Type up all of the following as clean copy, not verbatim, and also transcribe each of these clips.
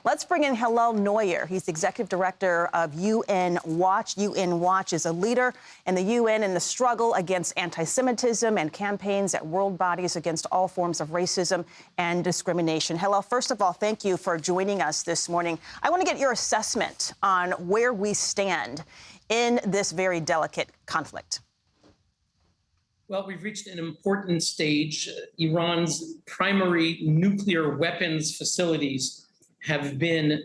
Let's bring in Hillel Neuer. He's the executive director of UN Watch. UN Watch is a leader in the UN in the struggle against anti-Semitism and campaigns at world bodies against all forms of racism and discrimination. Hillel, first of all, thank you for joining us this morning. I want to get your assessment on where we stand in this very delicate conflict. Well, we've reached an important stage. Iran's primary nuclear weapons facilities have been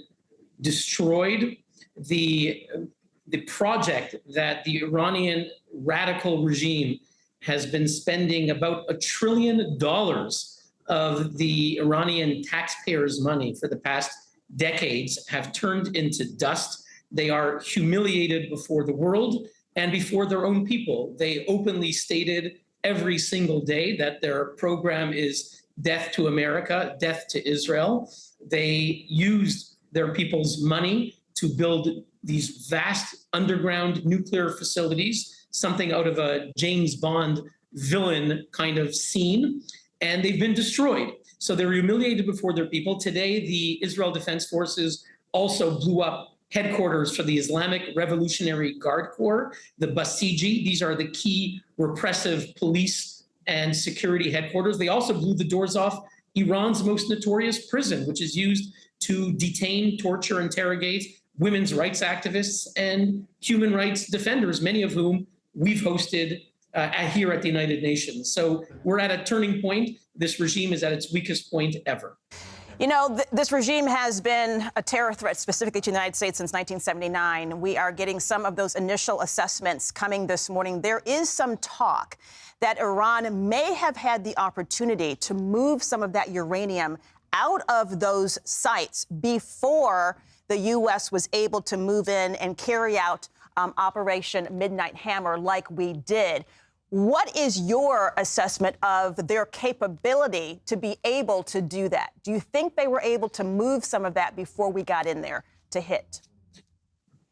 destroyed. The project that the Iranian radical regime has been spending about $1 trillion of the Iranian taxpayers' money for the past decades have turned into dust. They are humiliated before the world and before their own people. They openly stated every single day that their program is death to America, death to Israel. They used their people's money to build these vast underground nuclear facilities, something out of a James Bond villain kind of scene, and they've been destroyed. So they're humiliated before their people. Today, the Israel Defense Forces also blew up headquarters for the Islamic Revolutionary Guard Corps, the Basiji. These are the key repressive police and security headquarters. They also blew the doors off Iran's most notorious prison, which is used to detain, torture, interrogate women's rights activists and human rights defenders, many of whom we've hosted here at the United Nations. So we're at a turning point. This regime is at its weakest point ever. You know, this regime has been a terror threat specifically to the United States since 1979. We are getting some of those initial assessments coming this morning. There is some talk that Iran may have had the opportunity to move some of that uranium out of those sites before the U.S. was able to move in and carry out Operation Midnight Hammer like we did. What is your assessment of their capability to be able to do that? Do you think they were able to move some of that before we got in there to hit?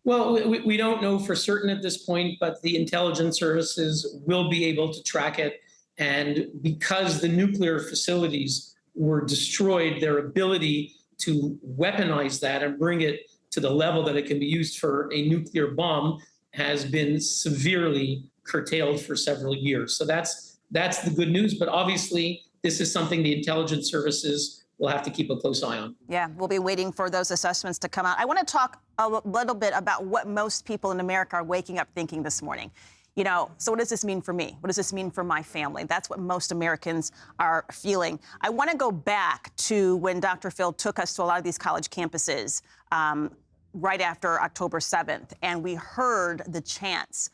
Well, we don't know for certain at this point, but the intelligence services will be able to track it. And because the nuclear facilities were destroyed, their ability to weaponize that and bring it to the level that it can be used for a nuclear bomb has been severely curtailed for several years. So that's the good news. But obviously, this is something the intelligence services will have to keep a close eye on. Yeah, we'll be waiting for those assessments to come out. I want to talk a little bit about what most people in America are waking up thinking this morning. You know, so what does this mean for me? What does this mean for my family? That's what most Americans are feeling. I want to go back to when Dr. Phil took us to a lot of these college campuses right after October 7th, and we heard the chants.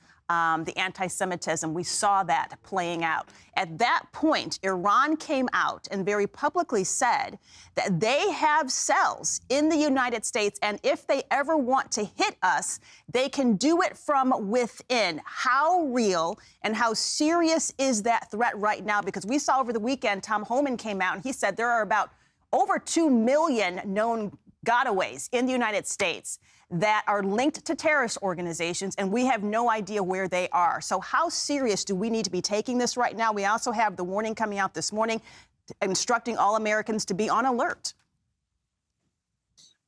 The anti-Semitism, we saw that playing out. At that point, Iran came out and very publicly said that they have cells in the United States, and if they ever want to hit us, they can do it from within. How real and how serious is that threat right now? Because we saw over the weekend, Tom Homan came out and he said there are about over 2 million known gotaways in the United States that are linked to terrorist organizations, and we have no idea where they are. So how serious do we need to be taking this right now? We also have the warning coming out this morning instructing all Americans to be on alert.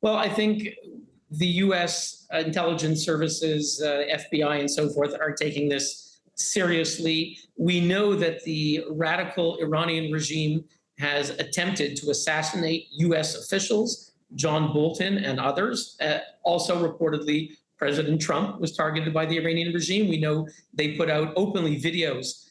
Well, I think the U.S. intelligence services, FBI and so forth, are taking this seriously. We know that the radical Iranian regime has attempted to assassinate U.S. officials, John Bolton and others. Also reportedly, President Trump was targeted by the Iranian regime. We know they put out openly videos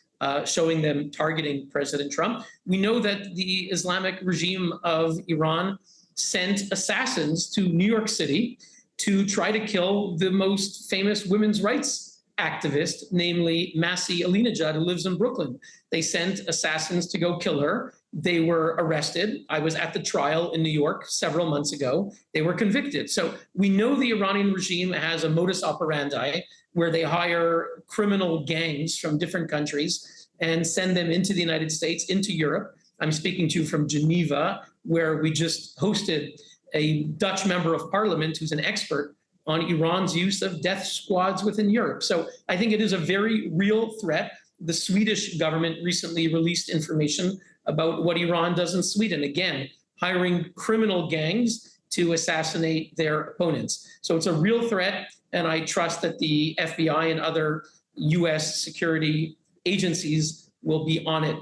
showing them targeting President Trump. We know that the Islamic regime of Iran sent assassins to New York City to try to kill the most famous women's rights activist, namely Masih Alinejad, who lives in Brooklyn. They sent assassins to go kill her. They were arrested. I was at the trial in New York several months ago. They were convicted. So we know the Iranian regime has a modus operandi where they hire criminal gangs from different countries and send them into the United States, into Europe. I'm speaking to you from Geneva, where we just hosted a Dutch member of parliament who's an expert on Iran's use of death squads within Europe. So I think it is a very real threat. The Swedish government recently released information about what Iran does in Sweden. Again, hiring criminal gangs to assassinate their opponents. So it's a real threat, and I trust that the FBI and other U.S. security agencies will be on it.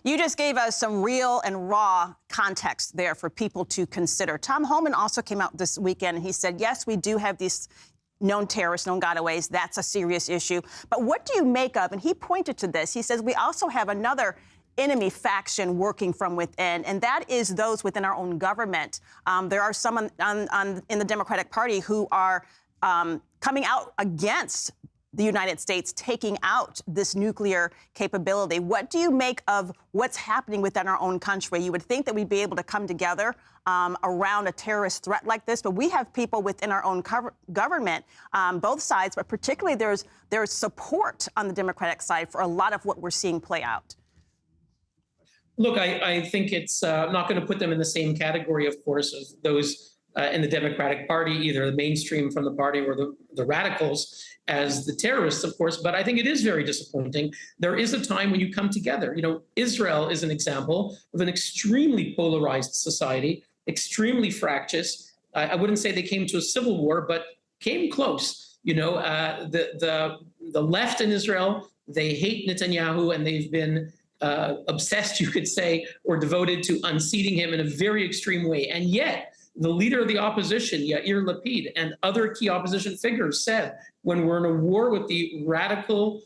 You just gave us some real and raw context there for people to consider. Tom Homan also came out this weekend, and he said, yes, we do have these known terrorists, known gotaways. That's a serious issue. But what do you make of, and he pointed to this, he says, we also have another enemy faction working from within, and that is those within our own government. There are some in the Democratic Party who are coming out against the United States taking out this nuclear capability. What do you make of what's happening within our own country? You would think that we'd be able to come together around a terrorist threat like this, but we have people within our own government, both sides, but particularly there's support on the Democratic side for a lot of what we're seeing play out. Look, I think it's not going to put them in the same category, of course, as those in the Democratic Party, either the mainstream from the party or the radicals, as the terrorists, of course. But I think it is very disappointing. There is a time when you come together. You know, Israel is an example of an extremely polarized society, extremely fractious. I wouldn't say they came to a civil war, but came close. You know, the left in Israel, they hate Netanyahu, and they've been obsessed, you could say, or devoted to unseating him in a very extreme way. And yet, the leader of the opposition, Yair Lapid, and other key opposition figures said, when we're in a war with the radical,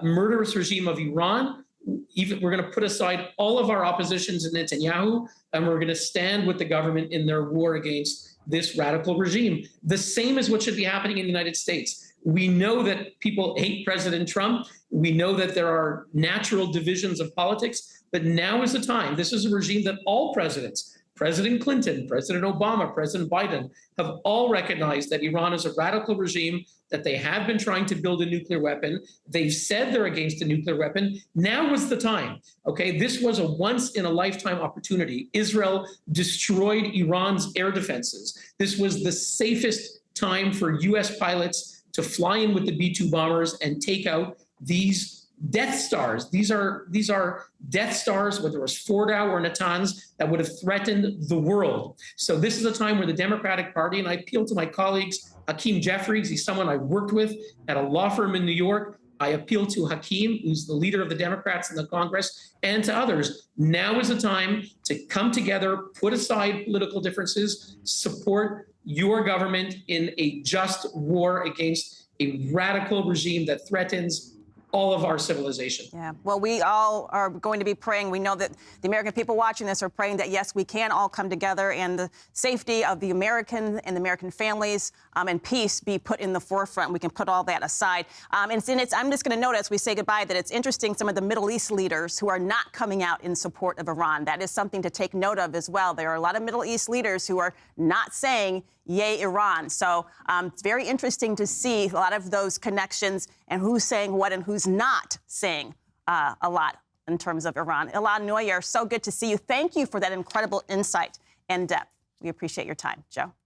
murderous regime of Iran, we're going to put aside all of our oppositions to Netanyahu, and we're going to stand with the government in their war against this radical regime. The same is what should be happening in the United States. We know that people hate President Trump. We know that there are natural divisions of politics, but now is the time. This is a regime that all presidents, President Clinton, President Obama, President Biden, have all recognized that Iran is a radical regime, that they have been trying to build a nuclear weapon. They've said they're against a nuclear weapon. Now was the time, okay? This was a once-in-a-lifetime opportunity. Israel destroyed Iran's air defenses. This was the safest time for U.S. pilots to fly in with the B-2 bombers and take out these Death Stars. These are Death Stars, whether it was Fordow or Natanz, that would have threatened the world. So this is a time where the Democratic Party, and I appeal to my colleagues, Hakeem Jeffries, he's someone I worked with at a law firm in New York. I appeal to Hakeem, who's the leader of the Democrats in the Congress, and to others. Now is the time to come together, put aside political differences, support your government in a just war against a radical regime that threatens all of our civilization. Yeah, well, we all are going to be praying. We know that the American people watching this are praying that, yes, we can all come together and the safety of the American and the American families and peace be put in the forefront. We can put all that aside. I'm just going to note as we say goodbye that it's interesting some of the Middle East leaders who are not coming out in support of Iran. That is something to take note of as well. There are a lot of Middle East leaders who are not saying yay, Iran. So it's very interesting to see a lot of those connections and who's saying what and who's not saying a lot in terms of Iran. Hillel Neuer, so good to see you. Thank you for that incredible insight and depth. We appreciate your time, Joe.